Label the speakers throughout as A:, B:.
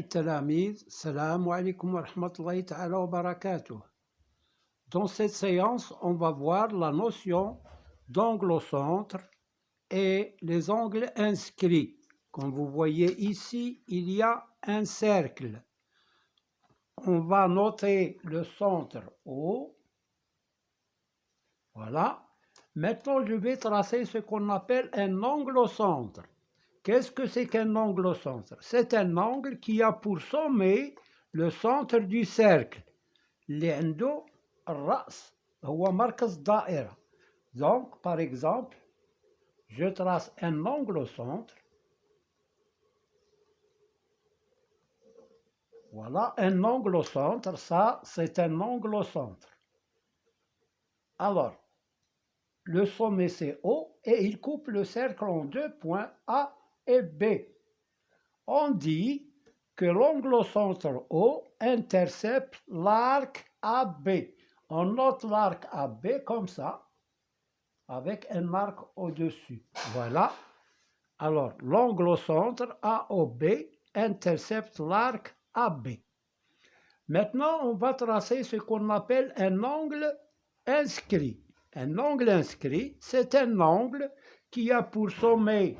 A: التلاميذ السلام عليكم ورحمة الله تعالى وبركاته. Dans cette séance, on va voir la notion d'angle au centre et les angles inscrits. Comme vous voyez ici, il y a un cercle. On va noter le centre O. Voilà. Maintenant, je vais tracer ce qu'on appelle un angle au centre. Qu'est-ce que c'est qu'un angle au centre? C'est un angle qui a pour sommet le centre du cercle. اللي عنده الرأس هو مركز دائرة. Donc, par exemple, je trace un angle au centre. Voilà, un angle au centre, ça, c'est un angle au centre. Alors, le sommet c'est O et il coupe le cercle en deux points A et B. On dit que l'angle au centre O intercepte l'arc AB. On note l'arc AB comme ça, avec un arc au-dessus. Voilà. Alors, l'angle au centre AOB intercepte l'arc AB. Maintenant, on va tracer ce qu'on appelle un angle inscrit. Un angle inscrit, c'est un angle qui a pour sommet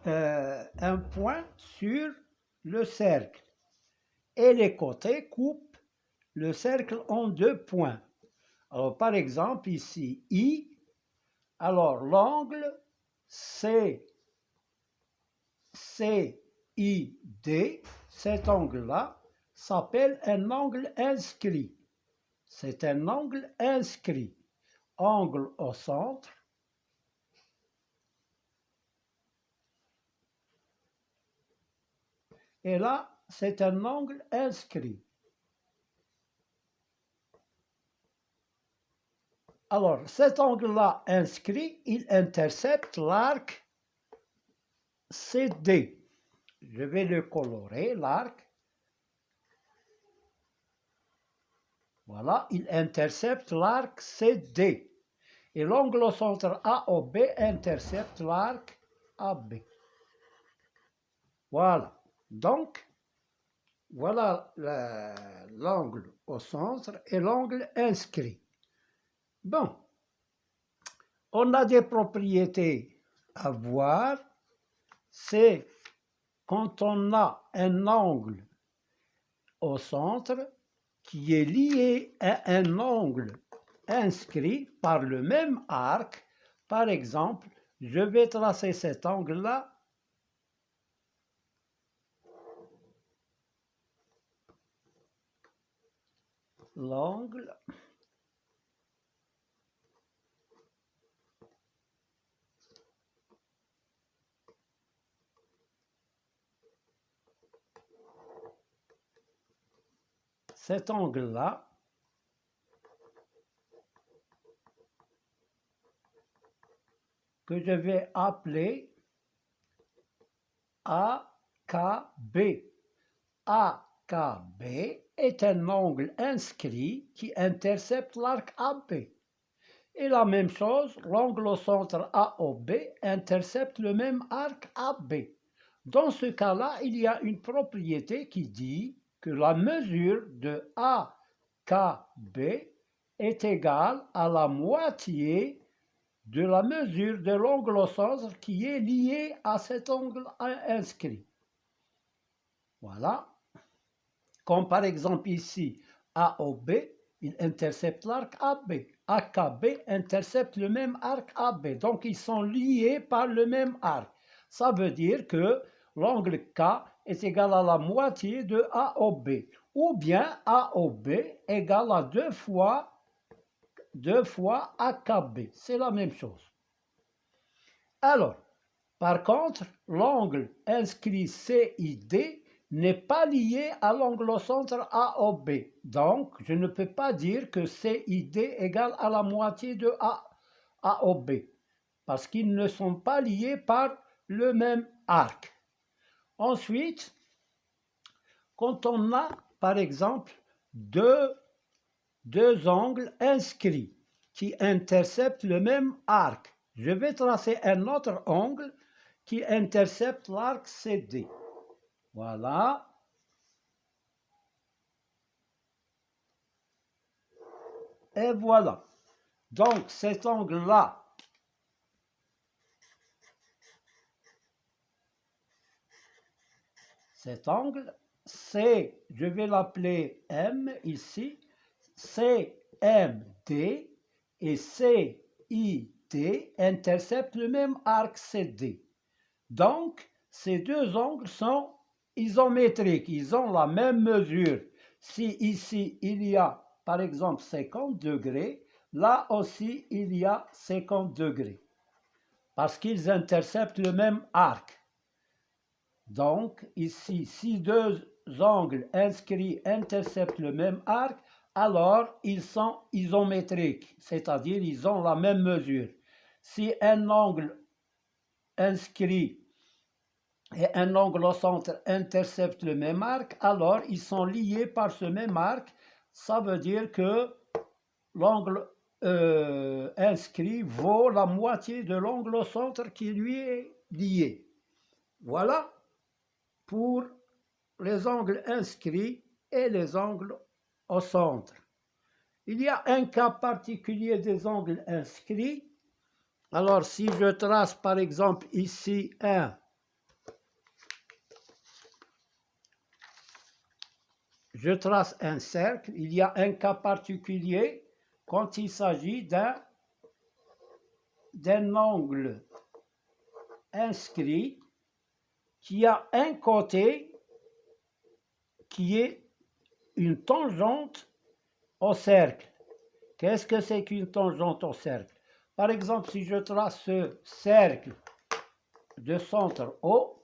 A: un point sur le cercle et les côtés coupent le cercle en deux points. Alors par exemple ici I, alors l'angle CID, cet angle-là s'appelle un angle inscrit. C'est un angle inscrit. Angle au centre. Et là, c'est un angle inscrit. Alors, cet angle-là inscrit, il intercepte l'arc CD. Je vais le colorer, l'arc. Voilà, il intercepte l'arc CD. Et l'angle au centre AOB intercepte l'arc AB. Voilà. Donc, voilà l'angle au centre et l'angle inscrit. Bon, on a des propriétés à voir. C'est quand on a un angle au centre qui est lié à un angle inscrit par le même arc. Par exemple, je vais tracer cet angle-là. L'angle cet angle-là que je vais appeler AKB. AKB est un angle inscrit qui intercepte l'arc AB. Et la même chose, l'angle au centre AOB intercepte le même arc AB. Dans ce cas-là, il y a une propriété qui dit que la mesure de AKB est égale à la moitié de la mesure de l'angle au centre qui est lié à cet angle inscrit. Voilà. Comme par exemple ici, AOB, il intercepte l'arc AB. AKB intercepte le même arc AB. Donc, ils sont liés par le même arc. Ça veut dire que l'angle K est égal à la moitié de AOB. Ou bien AOB égale à deux fois AKB. C'est la même chose. Alors, par contre, l'angle inscrit CID n'est pas lié à l'angle au centre AOB. Donc, je ne peux pas dire que CID égale à la moitié de AOB, parce qu'ils ne sont pas liés par le même arc. Ensuite, quand on a, par exemple, deux angles inscrits qui interceptent le même arc, je vais tracer un autre angle qui intercepte l'arc CD. Voilà. Et voilà. Donc cet angle-là, cet angle, c'est, je vais l'appeler M ici, CMD et CID interceptent le même arc CD. Donc, ces deux angles sont isométriques, ils ont la même mesure. Si ici il y a par exemple 50 degrés, là aussi il y a 50 degrés, parce qu'ils interceptent le même arc. Donc ici, si deux angles inscrits interceptent le même arc, alors ils sont isométriques, c'est-à-dire ils ont la même mesure. Si un angle inscrit et un angle au centre interceptent le même arc, alors ils sont liés par ce même arc. Ça veut dire que l'angle inscrit vaut la moitié de l'angle au centre qui lui est lié. Voilà pour les angles inscrits et les angles au centre. Il y a un cas particulier des angles inscrits. Alors si je trace par exemple ici je trace un cercle, il y a un cas particulier quand il s'agit d'un angle inscrit qui a un côté qui est une tangente au cercle. Qu'est-ce que c'est qu'une tangente au cercle? Par exemple, si je trace ce cercle de centre O,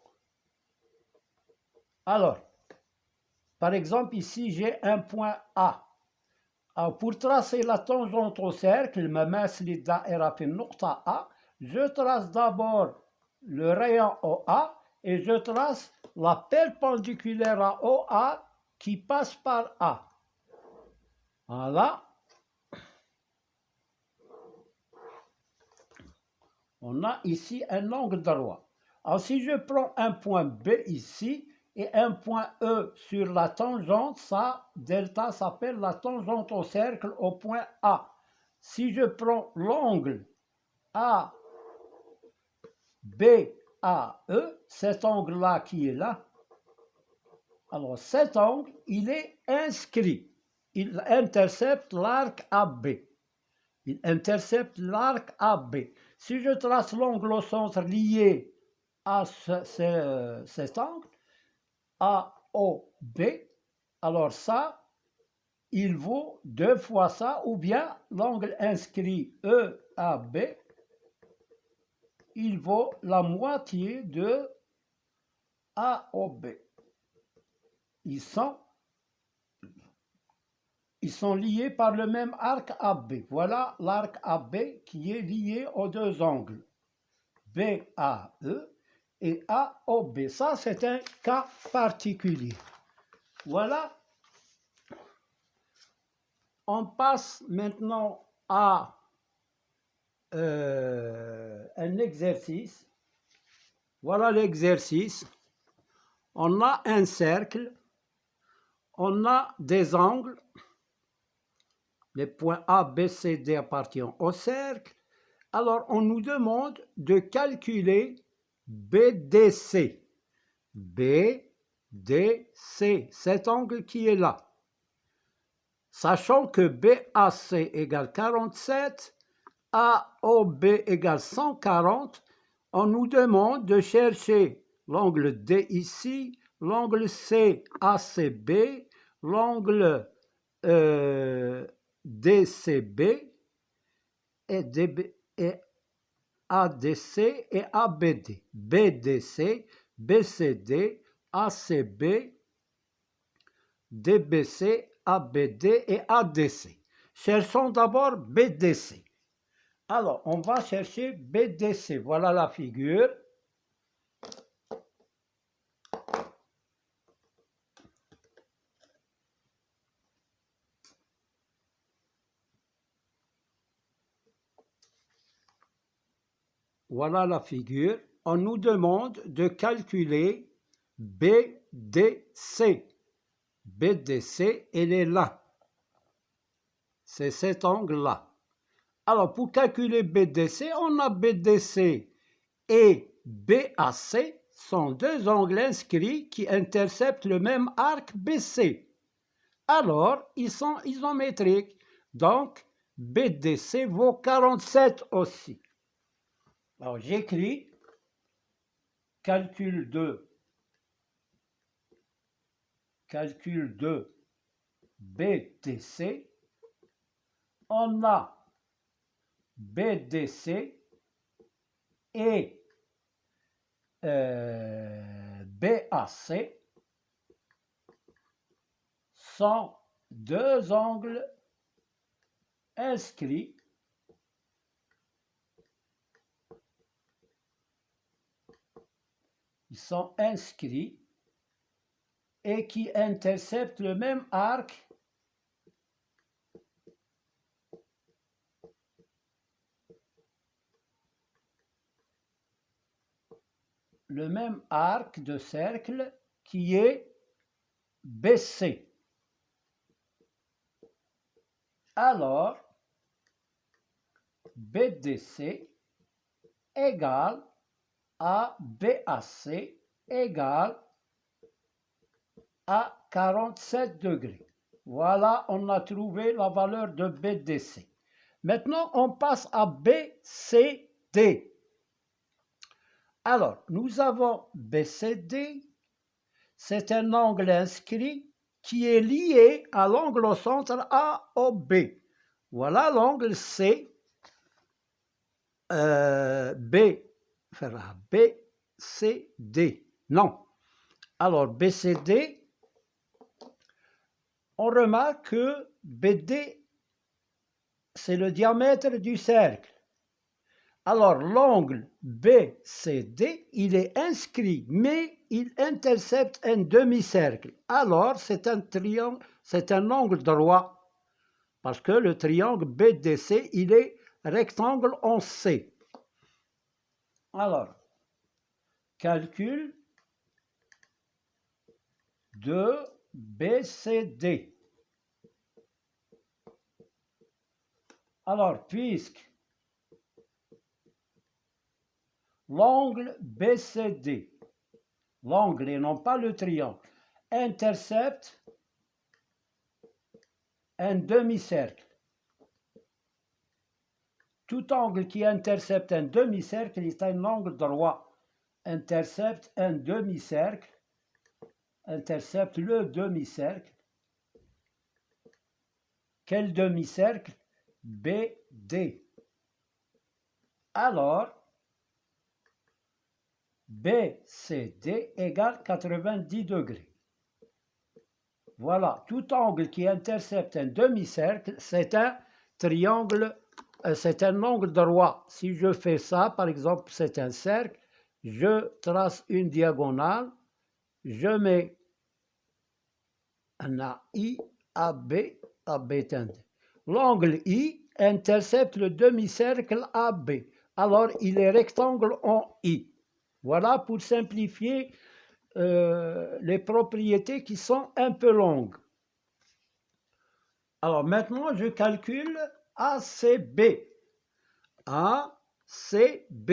A: alors, par exemple, ici, j'ai un point A. Alors, pour tracer la tangente au cercle, je trace d'abord le rayon OA et je trace la perpendiculaire à OA qui passe par A. Voilà. On a ici un angle droit. Alors, si je prends un point B ici, et un point E sur la tangente, ça, delta s'appelle la tangente au cercle au point A. Si je prends l'angle ABAE, cet angle-là qui est là, alors cet angle, il est inscrit. Il intercepte l'arc AB. Il intercepte l'arc AB. Si je trace l'angle au centre lié à cet angle, AOB, alors ça, il vaut 2 fois ça, ou bien l'angle inscrit EAB, il vaut la moitié de AOB. Ils sont liés par le même arc AB. Voilà l'arc AB qui est lié aux deux angles, BAE et AOB. Ça, c'est un cas particulier. Voilà. On passe maintenant à un exercice. Voilà l'exercice. On a un cercle, on a des angles. Les points A, B, C, D appartiennent au cercle. Alors, on nous demande de calculer BDC. BDC, cet angle qui est là. Sachant que BAC égale 47, AOB égale 140, on nous demande de chercher l'angle D ici, l'angle CACB, l'angle DCB et ADC et ABD. BDC, BCD, ACB, DBC, ABD et ADC. Cherchons d'abord BDC. Alors, on va chercher BDC. Voilà la figure. Voilà la figure. On nous demande de calculer BDC. BDC. BDC, elle est là. C'est cet angle-là. Alors, pour calculer BDC, on a BDC et BAC sont deux angles inscrits qui interceptent le même arc BC. Alors, ils sont isométriques. Donc, BDC vaut 47 aussi. Alors, j'écris calcul de BDC. On a BDC et BAC sont deux angles inscrits et qui interceptent le même arc de cercle qui est BC. Alors, BDC égale à BAC égale à 47 degrés. Voilà, on a trouvé la valeur de BDC. Maintenant, on passe à BCD. Alors, nous avons BCD, c'est un angle inscrit qui est lié à l'angle au centre AOB. Voilà l'angle C, BCD. Non. Alors, BCD, on remarque que BD, c'est le diamètre du cercle. Alors, l'angle BCD, il est inscrit, mais il intercepte un demi-cercle. Alors, c'est un triangle, c'est un angle droit, parce que le triangle BDC, il est rectangle en C. Alors, calcul de BCD. Alors, puisque l'angle BCD, l'angle et non pas le triangle, intercepte un demi-cercle. Tout angle qui intercepte un demi-cercle est un angle droit. Intercepte un demi-cercle, intercepte le demi-cercle. Quel demi-cercle? BD. Alors, BCD égale 90 degrés. Voilà, tout angle qui intercepte un demi-cercle, c'est un triangle, c'est un angle droit. Si je fais ça, par exemple, c'est un cercle, je trace une diagonale, je mets un AI, AB, AB est un. L'angle I intercepte le demi-cercle AB. Alors, il est rectangle en I. Voilà pour simplifier les propriétés qui sont un peu longues. Alors maintenant, je calcule ACB. ACB.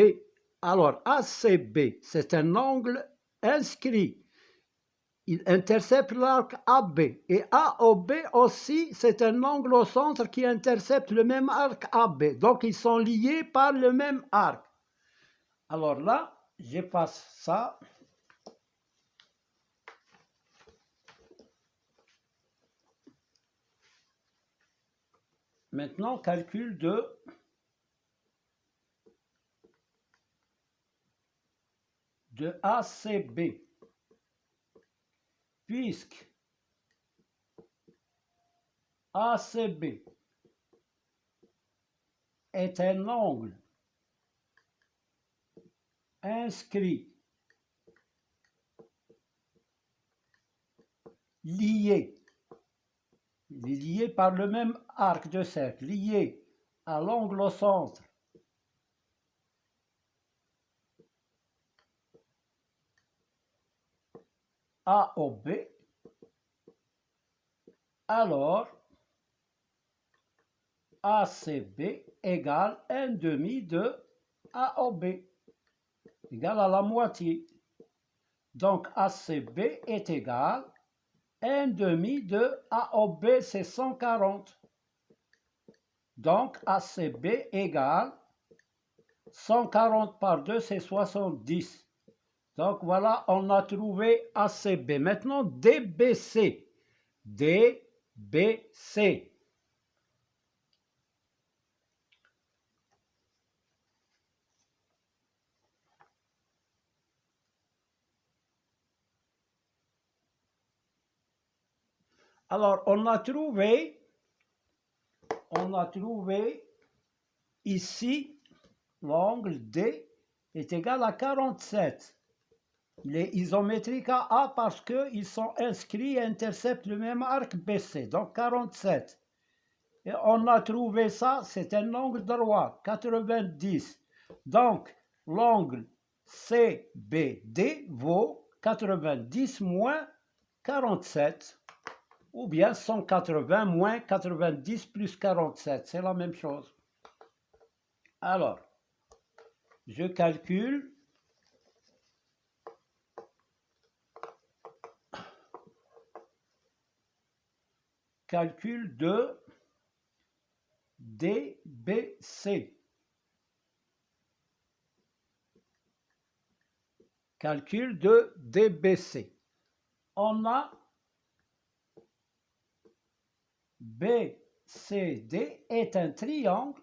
A: Alors, ACB, c'est un angle inscrit. Il intercepte l'arc AB. Et AOB aussi, c'est un angle au centre qui intercepte le même arc AB. Donc, ils sont liés par le même arc. Alors là, j'efface ça. Maintenant, calcul de ACB. Puisque ACB est un angle inscrit, lié par le même arc de cercle, lié à l'angle au centre AOB, alors ACB égale 1 demi de AOB, égale à la moitié. Donc ACB est égal 1 demi de AOB, c'est 140. Donc ACB égale 140 par 2, c'est 70. Donc voilà, on a trouvé ACB. Maintenant DBC. DBC. Alors, on a trouvé ici, l'angle D est égal à 47. Il est isométrique à A parce qu'ils sont inscrits et interceptent le même arc BC, donc 47. Et on a trouvé ça, c'est un angle droit, 90. Donc, l'angle CBD vaut 90 moins 47. Ou bien 180 moins 90 plus 47, c'est la même chose. Alors, je calcule. Calcul de DBC. Calcul de DBC. On a BCD est un triangle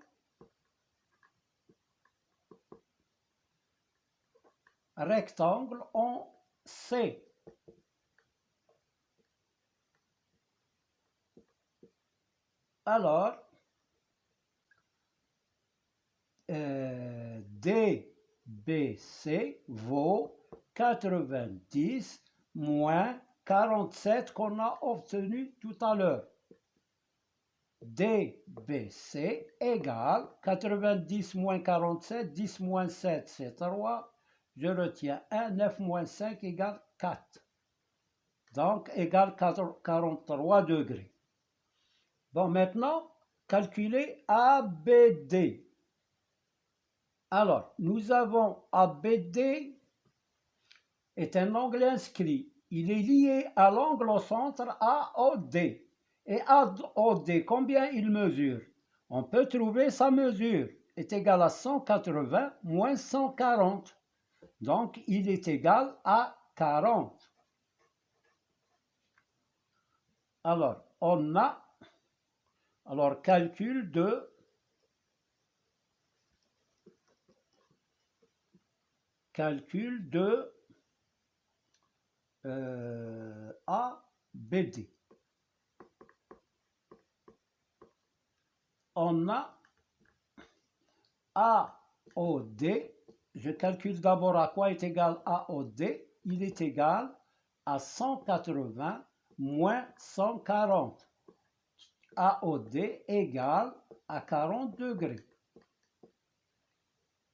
A: rectangle en C. Alors, DBC vaut 90 moins 47 qu'on a obtenu tout à l'heure. DBC égale 90 moins 47, 10 moins 7, c'est 3. Je retiens 1, 9 moins 5 égale 4. Donc, égale 43 degrés. Bon, maintenant, calculer ABD. Alors, nous avons ABD est un angle inscrit. Il est lié à l'angle au centre AOD. Et AOD, combien il mesure? On peut trouver sa mesure est égale à 180 moins 140. Donc, il est égal à 40. Alors, on a, calcul de ABD. On a AOD. Je calcule d'abord à quoi est égal AOD. Il est égal à 180 moins 140. AOD égale à 40 degrés.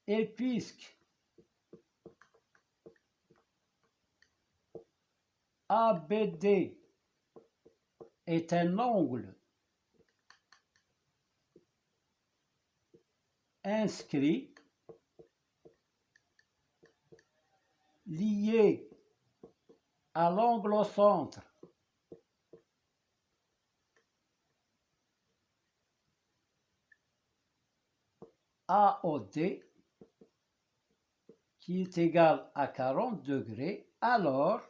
A: Et puisque ABD est un angle inscrit lié à l'angle au centre AOD qui est égal à 40 degrés, alors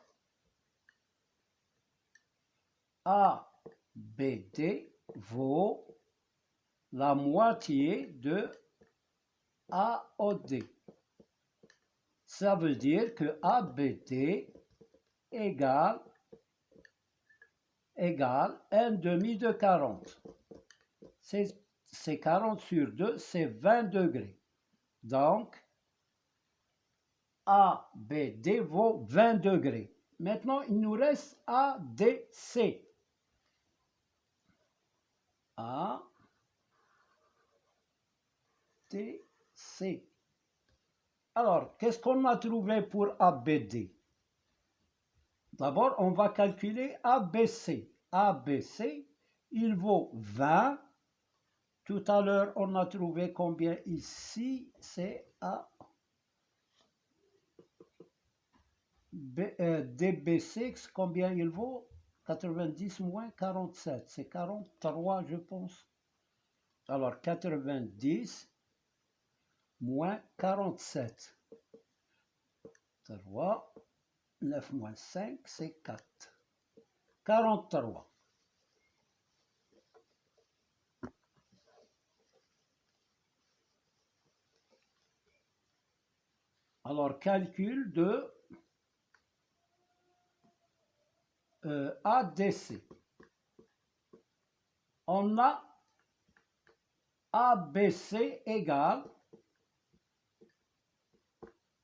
A: ABD vaut la moitié de AOD. Ça veut dire que ABD égale 1 demi de 40. C'est 40 sur 2, c'est 20 degrés. Donc, ABD vaut 20 degrés. Maintenant, il nous reste ADC. ADC. Alors, qu'est-ce qu'on a trouvé pour ABD? D'abord, on va calculer ABC. ABC, il vaut 20. Tout à l'heure, on a trouvé combien ici? C'est A. DBC, combien il vaut? 90 moins 47. C'est 43, je pense. Alors, 90 moins 47. 3. 9 moins 5, c'est 4. 43. Alors, calcul de ADC. On a ABC égale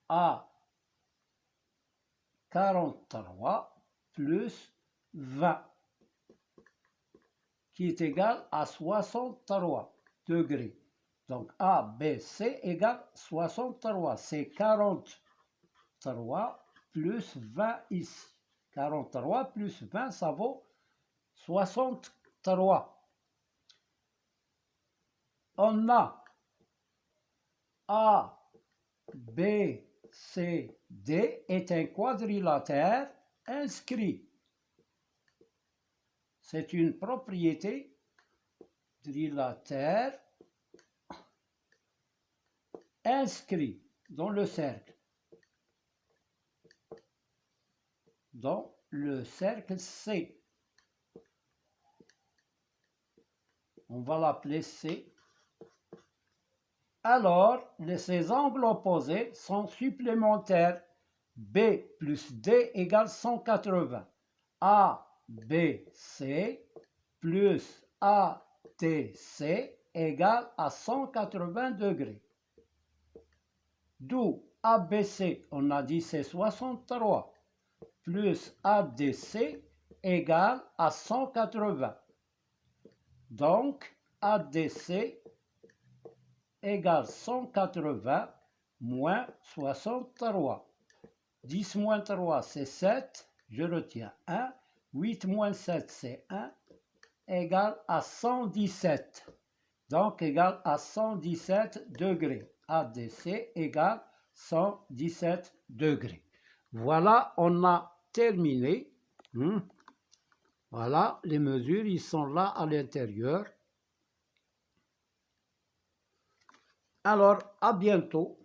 A: à 43 plus 20, qui est égal à 63 degrés. Donc ABC égale 63, c'est 43 plus 20 ici. 43 plus 20, ça vaut 63. On a A, B, C, D est un quadrilatère inscrit. C'est une propriété trilatère inscrit dans le cercle. Dans le cercle C. On va l'appeler C. Alors, ces angles opposés sont supplémentaires. B plus D égale 180. ABC plus ATC égale à 180 degrés. D'où ABC, on a dit c'est 63, plus ADC égale à 180. Donc, ADC égale 180 moins 63. 10 moins 3, c'est 7. Je retiens 1. 8 moins 7, c'est 1. Égale à 117. Donc, égale à 117 degrés. ADC égale 117 degrés. Voilà, on a terminé. Voilà, les mesures, ils sont là à l'intérieur. Alors, à bientôt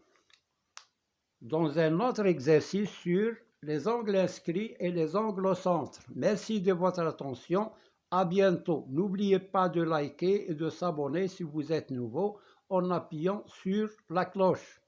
A: dans un autre exercice sur les angles inscrits et les angles au centre. Merci de votre attention. À bientôt. N'oubliez pas de liker et de s'abonner si vous êtes nouveau en appuyant sur la cloche.